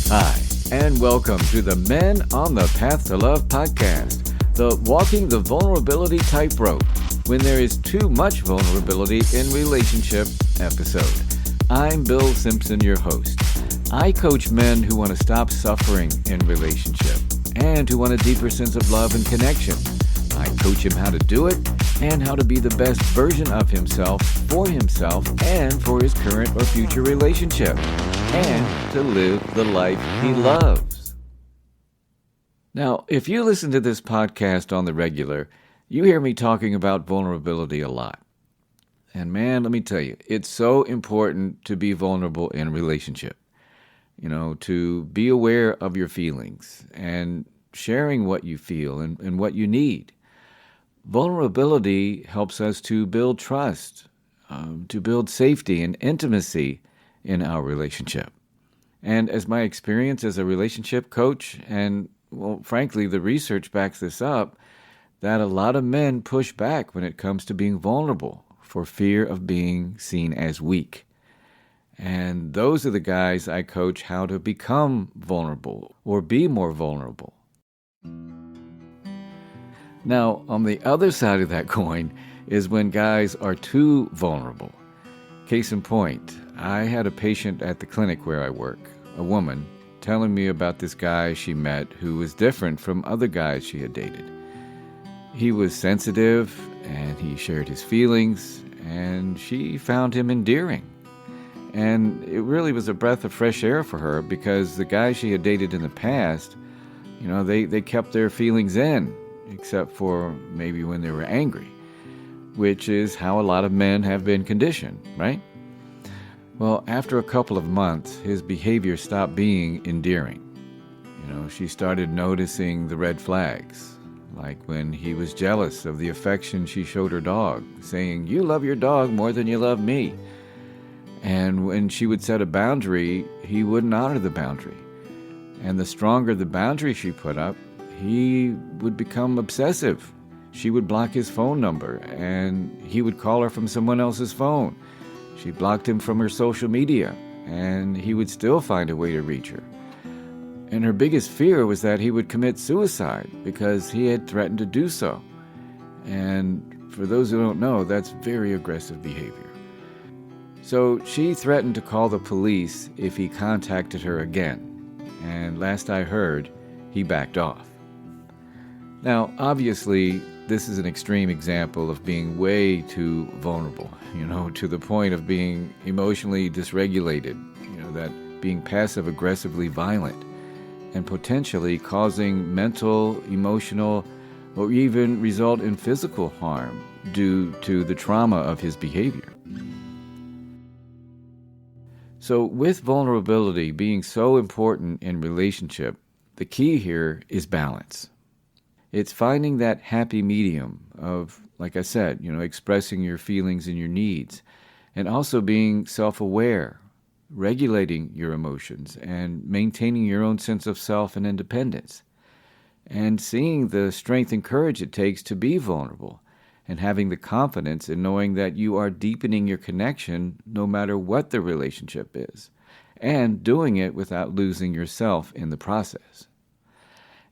Hi, and welcome to the Men on the Path to Love podcast, the Walking the Vulnerability Tightrope, when there is too much vulnerability in relationship episode. I'm Bill Simpson, your host. I coach men who want to stop suffering in relationship and who want a deeper sense of love and connection. I coach him how to do it and how to be the best version of himself, and for his current or future relationship, and to live the life he loves. Now, if you listen to this podcast on the regular, you hear me talking about vulnerability a lot. And man, let me tell you, it's so important to be vulnerable in a relationship. To be aware of your feelings and sharing what you feel and what you need. Vulnerability helps us to build trust, to build safety and intimacy in our relationship. And as my experience as a relationship coach, and frankly, the research backs this up, that a lot of men push back when it comes to being vulnerable for fear of being seen as weak. And those are the guys I coach how to become vulnerable or be more vulnerable. Now, on the other side of that coin is when guys are too vulnerable. Case in point, I had a patient at the clinic where I work, a woman, telling me about this guy she met who was different from other guys she had dated. He was sensitive, and he shared his feelings, and she found him endearing. And it really was a breath of fresh air for her because the guys she had dated in the past, they kept their feelings in, except for maybe when they were angry, which is how a lot of men have been conditioned, right? Well, after a couple of months, his behavior stopped being endearing. She started noticing the red flags, like when he was jealous of the affection she showed her dog, saying, "You love your dog more than you love me." And when she would set a boundary, he wouldn't honor the boundary. And the stronger the boundary she put up, he would become obsessive. She would block his phone number, and he would call her from someone else's phone. She blocked him from her social media, and he would still find a way to reach her. And her biggest fear was that he would commit suicide because he had threatened to do so. And for those who don't know, that's very aggressive behavior. So she threatened to call the police if he contacted her again. And last I heard, he backed off. Now, obviously, this is an extreme example of being way too vulnerable, to the point of being emotionally dysregulated, that being passive-aggressively violent and potentially causing mental, emotional, or even result in physical harm due to the trauma of his behavior. So with vulnerability being so important in relationship, the key here is balance. It's finding that happy medium of, like I said, expressing your feelings and your needs, and also being self-aware, regulating your emotions, and maintaining your own sense of self and independence, and seeing the strength and courage it takes to be vulnerable, and having the confidence in knowing that you are deepening your connection no matter what the relationship is, and doing it without losing yourself in the process.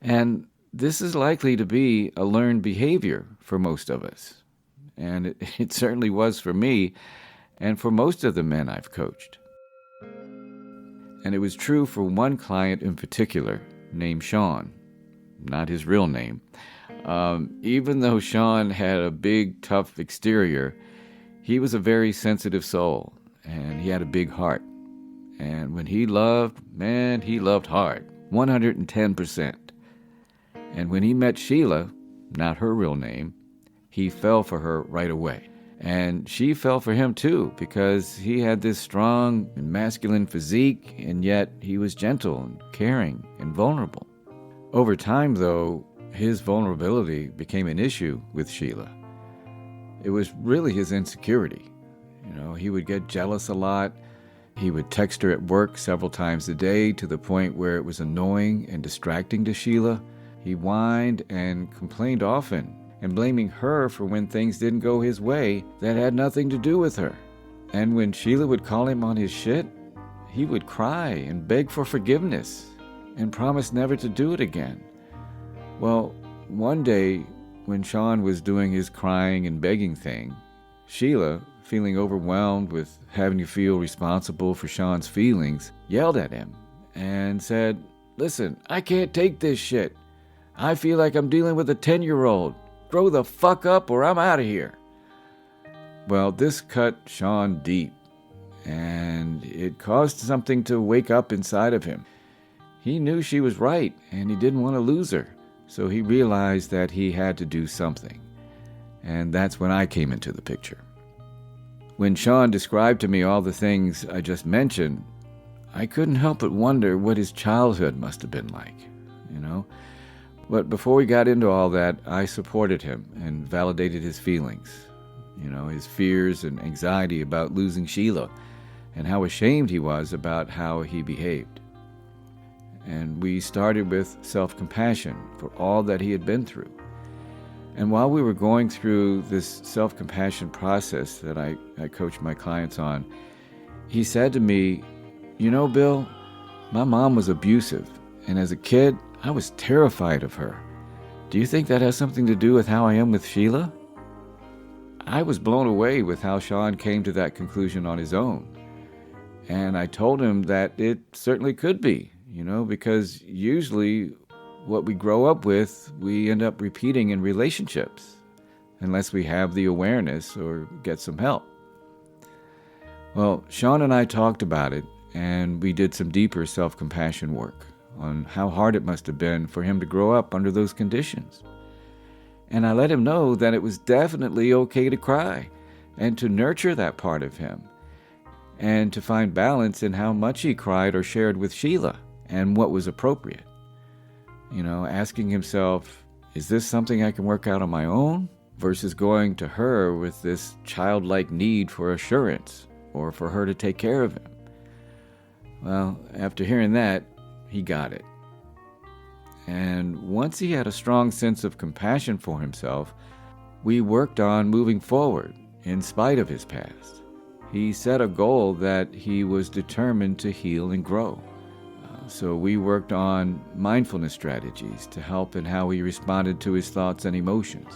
And this is likely to be a learned behavior for most of us. And it certainly was for me and for most of the men I've coached. And it was true for one client in particular named Sean, not his real name. Even though Sean had a big, tough exterior, he was a very sensitive soul, and he had a big heart. And when he loved, man, he loved hard, 110%. And when he met Sheila, not her real name, he fell for her right away. And she fell for him too, because he had this strong and masculine physique, and yet he was gentle and caring and vulnerable. Over time, though, his vulnerability became an issue with Sheila. It was really his insecurity. He would get jealous a lot. He would text her at work several times a day to the point where it was annoying and distracting to Sheila. He whined and complained often, and blaming her for when things didn't go his way that had nothing to do with her. And when Sheila would call him on his shit, he would cry and beg for forgiveness and promise never to do it again. Well, one day when Sean was doing his crying and begging thing, Sheila, feeling overwhelmed with having to feel responsible for Sean's feelings, yelled at him and said, "Listen, I can't take this shit. I feel like I'm dealing with a 10-year-old. Grow the fuck up or I'm out of here." Well, this cut Sean deep, and it caused something to wake up inside of him. He knew she was right, and he didn't want to lose her, so he realized that he had to do something. And that's when I came into the picture. When Sean described to me all the things I just mentioned, I couldn't help but wonder what his childhood must have been like, But before we got into all that, I supported him and validated his feelings, his fears and anxiety about losing Sheila, and how ashamed he was about how he behaved. And we started with self-compassion for all that he had been through. And while we were going through this self-compassion process that I coach my clients on, he said to me, "Bill, my mom was abusive, and as a kid, I was terrified of her. Do you think that has something to do with how I am with Sheila?" I was blown away with how Sean came to that conclusion on his own. And I told him that it certainly could be, because usually what we grow up with, we end up repeating in relationships, unless we have the awareness or get some help. Well, Sean and I talked about it, and we did some deeper self-compassion work on how hard it must have been for him to grow up under those conditions. And I let him know that it was definitely okay to cry and to nurture that part of him and to find balance in how much he cried or shared with Sheila and what was appropriate. Asking himself, is this something I can work out on my own versus going to her with this childlike need for assurance or for her to take care of him? Well, after hearing that, he got it. And once he had a strong sense of compassion for himself, we worked on moving forward in spite of his past. He set a goal that he was determined to heal and grow. So we worked on mindfulness strategies to help in how he responded to his thoughts and emotions.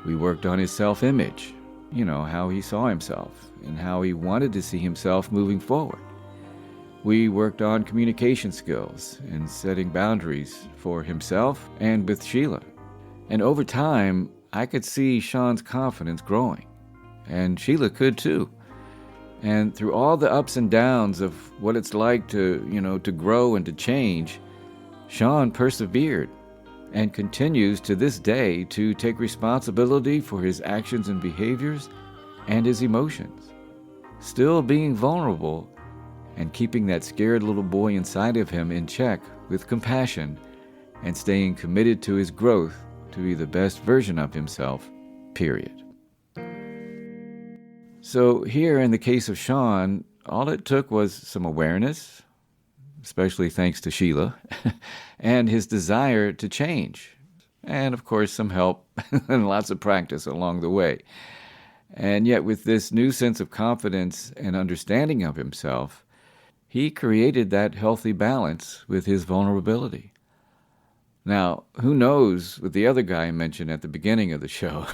We worked on his self-image, how he saw himself and how he wanted to see himself moving forward. We worked on communication skills and setting boundaries for himself and with Sheila. And over time, I could see Sean's confidence growing. And Sheila could too. And through all the ups and downs of what it's like to grow and to change, Sean persevered and continues to this day to take responsibility for his actions and behaviors and his emotions, still being vulnerable and keeping that scared little boy inside of him in check with compassion and staying committed to his growth to be the best version of himself, period. So here in the case of Sean, all it took was some awareness, especially thanks to Sheila, and his desire to change, and of course some help and lots of practice along the way. And yet with this new sense of confidence and understanding of himself, he created that healthy balance with his vulnerability. Now, who knows with the other guy I mentioned at the beginning of the show,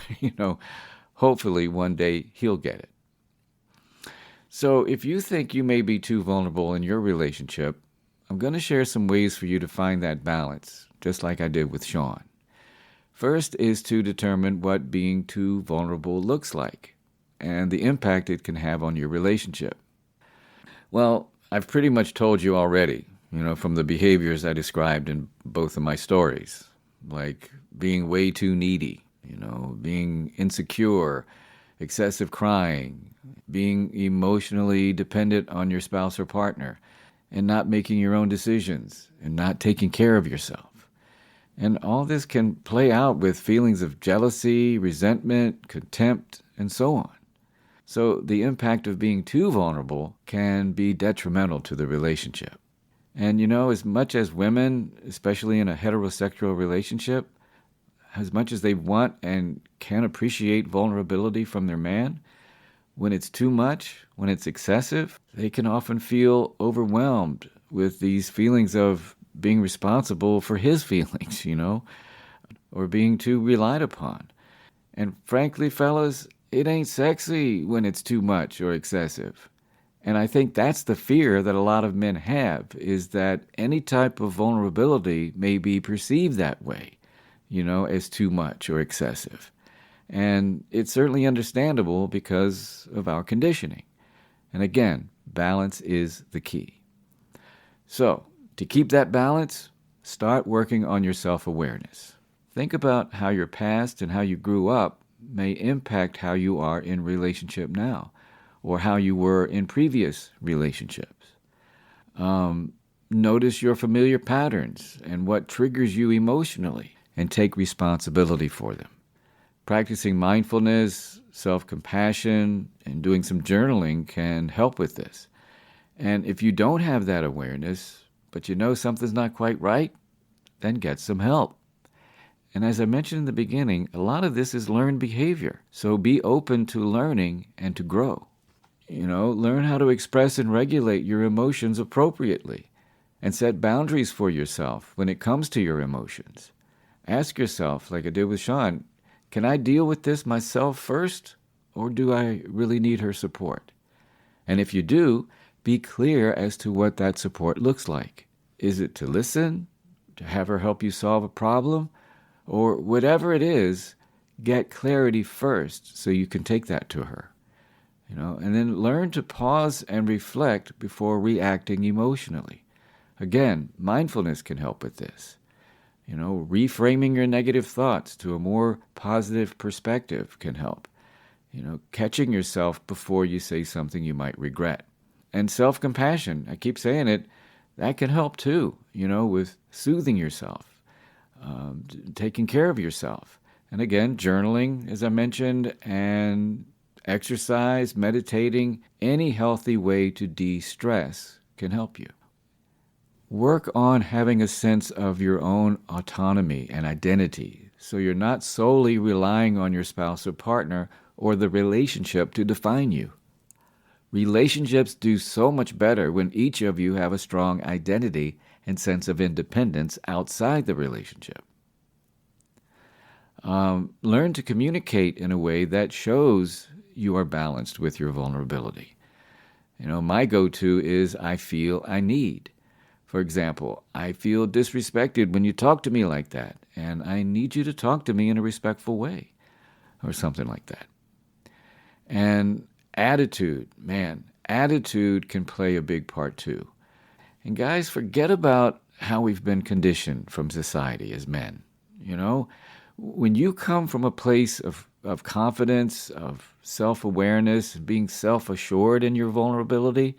hopefully one day he'll get it. So if you think you may be too vulnerable in your relationship, I'm going to share some ways for you to find that balance, just like I did with Sean. First is to determine what being too vulnerable looks like and the impact it can have on your relationship. Well, I've pretty much told you already, from the behaviors I described in both of my stories, like being way too needy, being insecure, excessive crying, being emotionally dependent on your spouse or partner, and not making your own decisions, and not taking care of yourself. And all this can play out with feelings of jealousy, resentment, contempt, and so on. So the impact of being too vulnerable can be detrimental to the relationship. And as much as women, especially in a heterosexual relationship, as much as they want and can appreciate vulnerability from their man, When it's too much, when it's excessive, they can often feel overwhelmed with these feelings of being responsible for his feelings, or being too relied upon. And frankly, fellas, it ain't sexy when it's too much or excessive. And I think that's the fear that a lot of men have, is that any type of vulnerability may be perceived that way, as too much or excessive. And it's certainly understandable because of our conditioning. And again, balance is the key. So, to keep that balance, start working on your self-awareness. Think about how your past and how you grew up may impact how you are in relationship now, or how you were in previous relationships. Notice your familiar patterns and what triggers you emotionally, and take responsibility for them. Practicing mindfulness, self-compassion, and doing some journaling can help with this. And if you don't have that awareness, but you know something's not quite right, then get some help. And as I mentioned in the beginning, a lot of this is learned behavior. So be open to learning and to grow. Learn how to express and regulate your emotions appropriately, and set boundaries for yourself when it comes to your emotions. Ask yourself, like I did with Sean, can I deal with this myself first, or do I really need her support? And if you do, be clear as to what that support looks like. Is it to listen, to have her help you solve a problem, or whatever it is, get clarity first so you can take that to her. And then learn to pause and reflect before reacting emotionally. Again, mindfulness can help with this. Reframing your negative thoughts to a more positive perspective can help. Catching yourself before you say something you might regret. And self-compassion, I keep saying it, that can help too, with soothing yourself, taking care of yourself. And again, journaling, as I mentioned, and exercise, meditating, any healthy way to de-stress can help you. Work on having a sense of your own autonomy and identity, so you're not solely relying on your spouse or partner or the relationship to define you. Relationships do so much better when each of you have a strong identity and sense of independence outside the relationship. Learn to communicate in a way that shows you are balanced with your vulnerability. My go-to is I feel I need. For example, I feel disrespected when you talk to me like that, and I need you to talk to me in a respectful way, or something like that. And attitude can play a big part too. And guys, forget about how we've been conditioned from society as men. When you come from a place of confidence, of self-awareness, being self-assured in your vulnerability,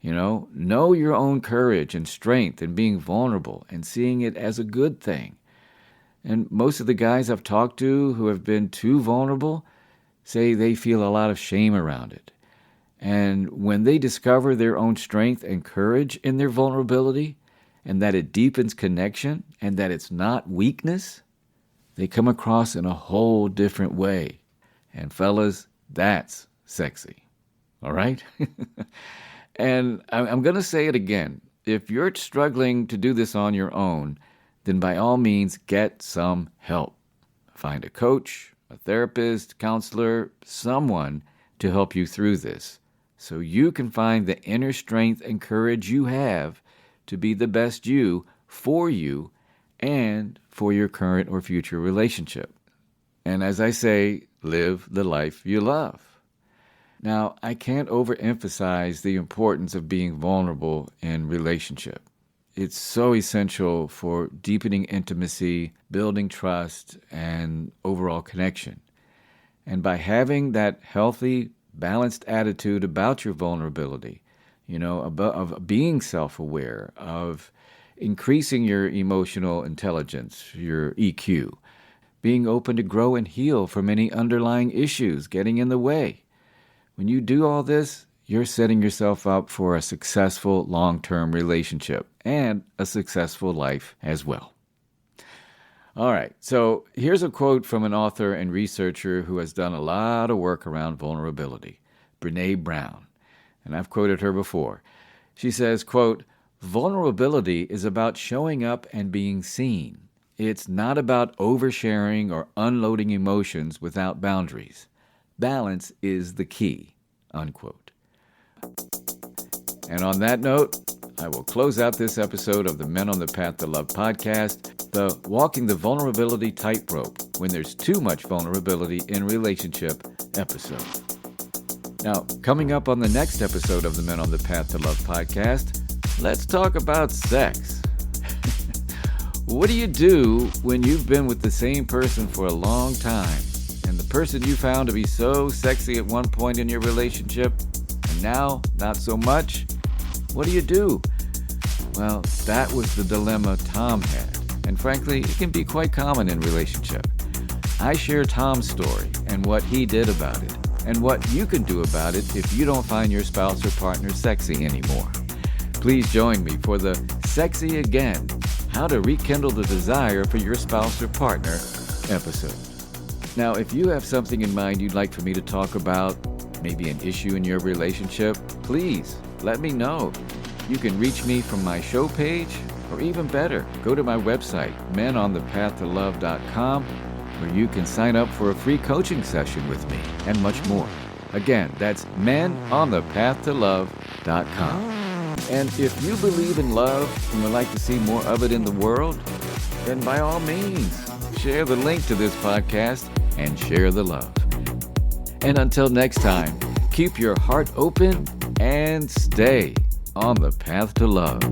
know your own courage and strength and being vulnerable and seeing it as a good thing. And most of the guys I've talked to who have been too vulnerable say they feel a lot of shame around it. And when they discover their own strength and courage in their vulnerability, and that it deepens connection, and that it's not weakness, they come across in a whole different way. And fellas, that's sexy. All right? And I'm going to say it again. If you're struggling to do this on your own, then by all means, get some help. Find a coach, a therapist, counselor, someone to help you through this, so you can find the inner strength and courage you have to be the best you and for your current or future relationship. And as I say, live the life you love. Now, I can't overemphasize the importance of being vulnerable in relationship. It's so essential for deepening intimacy, building trust, and overall connection. And by having that healthy, balanced attitude about your vulnerability, of being self-aware, of increasing your emotional intelligence, your EQ, being open to grow and heal from any underlying issues getting in the way. When you do all this, you're setting yourself up for a successful long-term relationship and a successful life as well. All right, so here's a quote from an author and researcher who has done a lot of work around vulnerability. Brene Brown. And I've quoted her before. She says, quote, "Vulnerability is about showing up and being seen. It's not about oversharing or unloading emotions without boundaries. Balance is the key," unquote. And on that note, I will close out this episode of the Men on the Path to Love podcast, the Walking the Vulnerability Tightrope, when there's too much vulnerability in relationship episode. Now, coming up on the next episode of the Men on the Path to Love podcast, let's talk about sex. What do you do when you've been with the same person for a long time, and the person you found to be so sexy at one point in your relationship, and now not so much? What do you do? Well, that was the dilemma Tom had, and frankly, it can be quite common in relationship. I share Tom's story and what he did about it, and what you can do about it if you don't find your spouse or partner sexy anymore. Please join me for the Sexy Again, How to Rekindle the Desire for Your Spouse or Partner episode. Now, if you have something in mind you'd like for me to talk about, maybe an issue in your relationship, please let me know. You can reach me from my show page, or even better, go to my website, menonthepathtolove.com, where you can sign up for a free coaching session with me, and much more. Again, that's menonthepathtolove.com. And if you believe in love and would like to see more of it in the world, then by all means, share the link to this podcast and share the love. And until next time, keep your heart open and stay on the path to love.